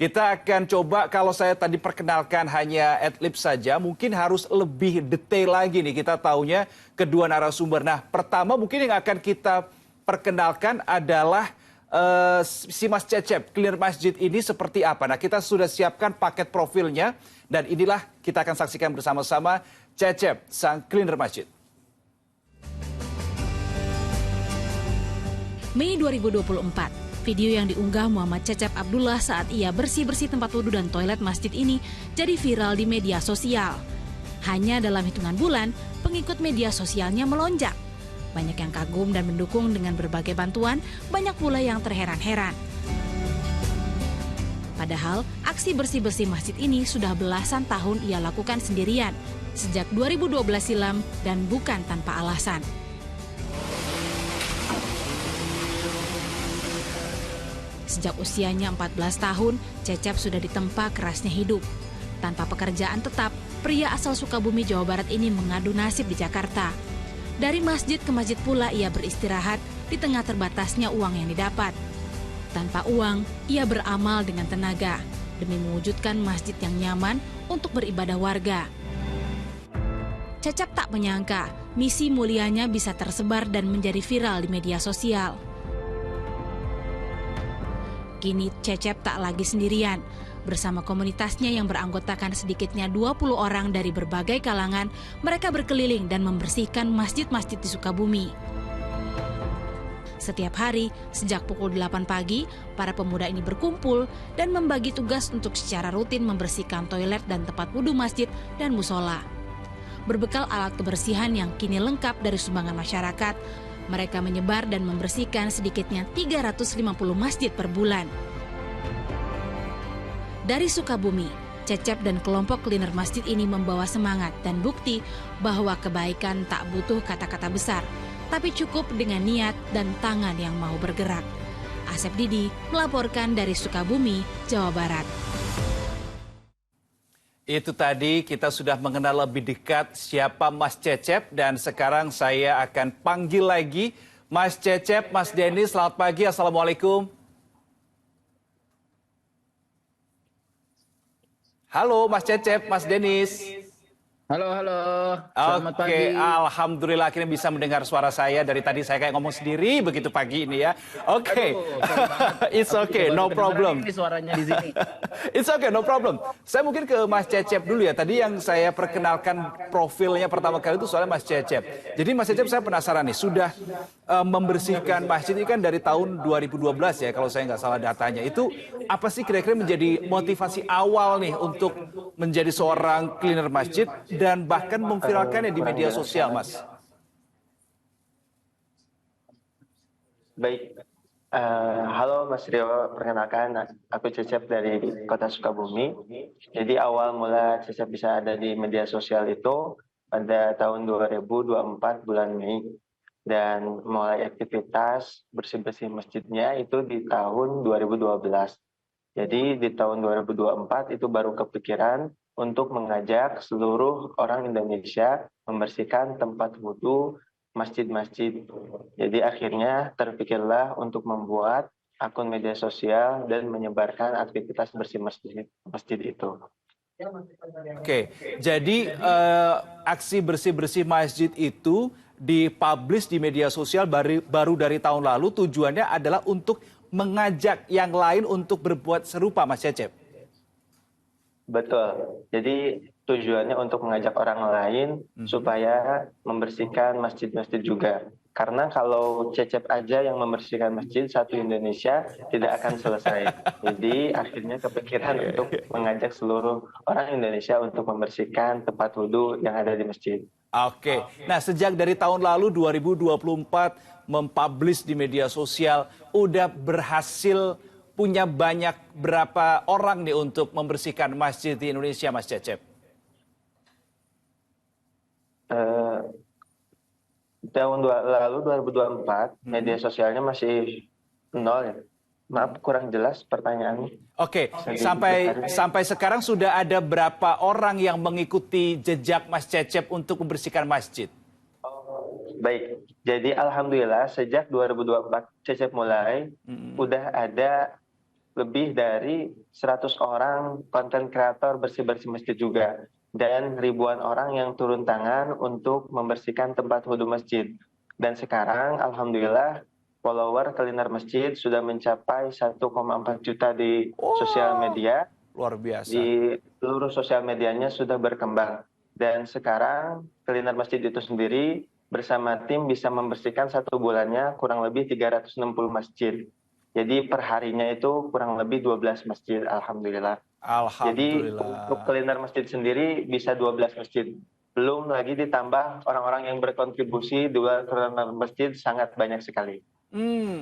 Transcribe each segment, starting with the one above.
Kita akan coba, kalau saya tadi perkenalkan hanya adlib saja, mungkin harus lebih detail lagi nih kita taunya kedua narasumber. Nah, pertama mungkin yang akan kita perkenalkan adalah si Mas Cecep, cleaner masjid ini seperti apa. Nah, kita sudah siapkan paket profilnya dan inilah kita akan saksikan bersama-sama Cecep, sang cleaner masjid. Mei 2024. Video yang diunggah Muhammad Cecep Abdullah saat ia bersih-bersih tempat wudhu dan toilet masjid ini jadi viral di media sosial. Hanya dalam hitungan bulan, pengikut media sosialnya melonjak. Banyak yang kagum dan mendukung dengan berbagai bantuan, banyak pula yang terheran-heran. Padahal, aksi bersih-bersih masjid ini sudah belasan tahun ia lakukan sendirian, sejak 2012 silam dan bukan tanpa alasan. Sejak usianya 14 tahun, Cecep sudah ditempa kerasnya hidup. Tanpa pekerjaan tetap, pria asal Sukabumi, Jawa Barat ini mengadu nasib di Jakarta. Dari masjid ke masjid pula ia beristirahat di tengah terbatasnya uang yang didapat. Tanpa uang, ia beramal dengan tenaga demi mewujudkan masjid yang nyaman untuk beribadah warga. Cecep tak menyangka misi mulianya bisa tersebar dan menjadi viral di media sosial. Kini Cecep tak lagi sendirian. Bersama komunitasnya yang beranggotakan sedikitnya 20 orang dari berbagai kalangan, mereka berkeliling dan membersihkan masjid-masjid di Sukabumi. Setiap hari, sejak pukul 8 pagi, para pemuda ini berkumpul dan membagi tugas untuk secara rutin membersihkan toilet dan tempat wudhu masjid dan musola. Berbekal alat kebersihan yang kini lengkap dari sumbangan masyarakat, mereka menyebar dan membersihkan sedikitnya 350 masjid per bulan. Dari Sukabumi, Cecep dan kelompok cleaner masjid ini membawa semangat dan bukti bahwa kebaikan tak butuh kata-kata besar, tapi cukup dengan niat dan tangan yang mau bergerak. Asep Didi melaporkan dari Sukabumi, Jawa Barat. Itu tadi kita sudah mengenal lebih dekat siapa Mas Cecep dan sekarang saya akan panggil lagi Mas Cecep, Mas Denis. Selamat pagi, Assalamualaikum. Halo Mas Cecep, Mas Denis. Halo, selamat pagi. Alhamdulillah akhirnya bisa mendengar suara saya. Dari tadi saya kayak ngomong sendiri begitu pagi ini ya. Oke, it's okay, no problem. Ini suaranya di sini. It's okay, no problem. Saya mungkin ke Mas Cecep dulu ya. Tadi yang saya perkenalkan profilnya pertama kali itu soalnya Mas Cecep. Jadi Mas Cecep saya penasaran nih, sudah membersihkan masjid ini kan dari tahun 2012 ya kalau saya nggak salah datanya. Itu apa sih kira-kira menjadi motivasi awal nih untuk menjadi seorang cleaner masjid dan bahkan memviralkannya di media sosial, Mas? Baik, halo Mas Rio, perkenalkan aku Cecep dari Kota Sukabumi. Jadi awal mula Cecep bisa ada di media sosial itu pada tahun 2024 bulan Mei. Dan mulai aktivitas bersih-bersih masjidnya itu di tahun 2012. Jadi di tahun 2024 itu baru kepikiran untuk mengajak seluruh orang Indonesia membersihkan tempat wudhu masjid-masjid. Jadi akhirnya terpikirlah untuk membuat akun media sosial dan menyebarkan aktivitas bersih masjid itu. Oke, jadi aksi bersih-bersih masjid itu dipublish di media sosial baru dari tahun lalu. Tujuannya adalah untuk mengajak yang lain untuk berbuat serupa, Mas Cecep. Betul. Jadi tujuannya untuk mengajak orang lain supaya membersihkan masjid-masjid juga. Karena kalau Cecep aja yang membersihkan masjid satu Indonesia tidak akan selesai. Jadi akhirnya kepikiran untuk mengajak seluruh orang Indonesia untuk membersihkan tempat wudhu yang ada di masjid. Oke, nah sejak dari tahun lalu 2024 mempublish di media sosial, udah berhasil punya banyak berapa orang nih untuk membersihkan masjid di Indonesia, Mas Cecep? Tahun lalu 2024 media sosialnya masih nol ya. Maaf kurang jelas pertanyaannya. Oke, sampai sekarang sudah ada berapa orang yang mengikuti jejak Mas Cecep untuk membersihkan masjid? Baik, jadi alhamdulillah sejak 2024 Cecep mulai udah ada lebih dari 100 orang konten kreator bersih-bersih masjid juga. Dan ribuan orang yang turun tangan untuk membersihkan tempat wudhu masjid. Dan sekarang Alhamdulillah follower Cleaner Masjid sudah mencapai 1,4 juta di sosial media. Luar biasa. Di seluruh sosial medianya sudah berkembang. Dan sekarang Cleaner Masjid itu sendiri bersama tim bisa membersihkan satu bulannya kurang lebih 360 masjid. Jadi perharinya itu kurang lebih 12 masjid, Alhamdulillah. Jadi untuk Cleaner Masjid sendiri bisa 12 masjid. Belum lagi ditambah orang-orang yang berkontribusi di luar Cleaner Masjid sangat banyak sekali.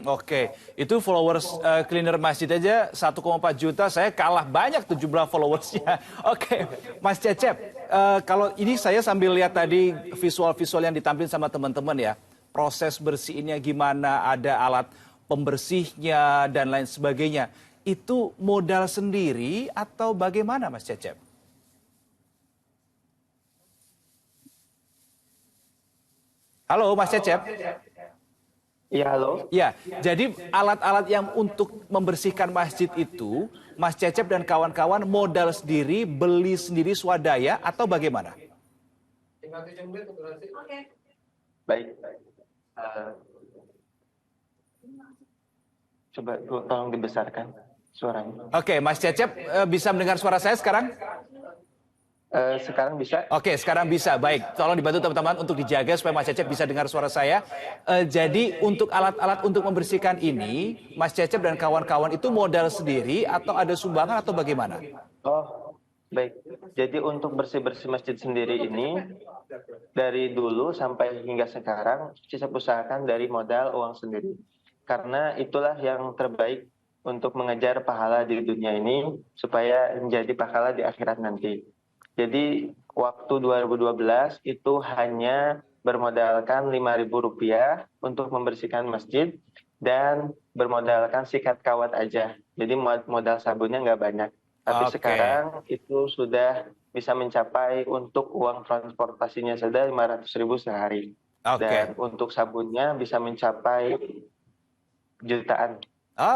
Oke. Itu followers Cleaner Masjid aja 1,4 juta, saya kalah banyak tuh jumlah followersnya. Oke, Mas Cecep, kalau ini saya sambil lihat tadi visual-visual yang ditampilkan sama teman-teman ya, proses bersihinnya gimana, ada alat pembersihnya dan lain sebagainya. Itu modal sendiri atau bagaimana Mas Cecep? Halo Mas Cecep. Iya, halo. Ya, jadi alat-alat yang untuk membersihkan masjid itu, Mas Cecep dan kawan-kawan modal sendiri, beli sendiri swadaya atau bagaimana? Baik. Coba tolong dibesarkan suaranya. Oke, Mas Cecep bisa mendengar suara saya sekarang? Sekarang bisa? Oke, sekarang bisa. Baik, tolong dibantu teman-teman untuk dijaga supaya Mas Cecep bisa dengar suara saya. Jadi untuk alat-alat untuk membersihkan ini, Mas Cecep dan kawan-kawan itu modal sendiri atau ada sumbangan atau bagaimana? Oh, baik. Jadi untuk bersih-bersih masjid sendiri ini, dari dulu sampai hingga sekarang, saya usahakan dari modal uang sendiri. Karena itulah yang terbaik untuk mengejar pahala di dunia ini, supaya menjadi pahala di akhirat nanti. Jadi waktu 2012 itu hanya bermodalkan Rp5.000 untuk membersihkan masjid dan bermodalkan sikat kawat aja. Jadi modal sabunnya nggak banyak. Tapi sekarang itu sudah bisa mencapai untuk uang transportasinya saja 500.000 sehari. Dan untuk sabunnya bisa mencapai jutaan.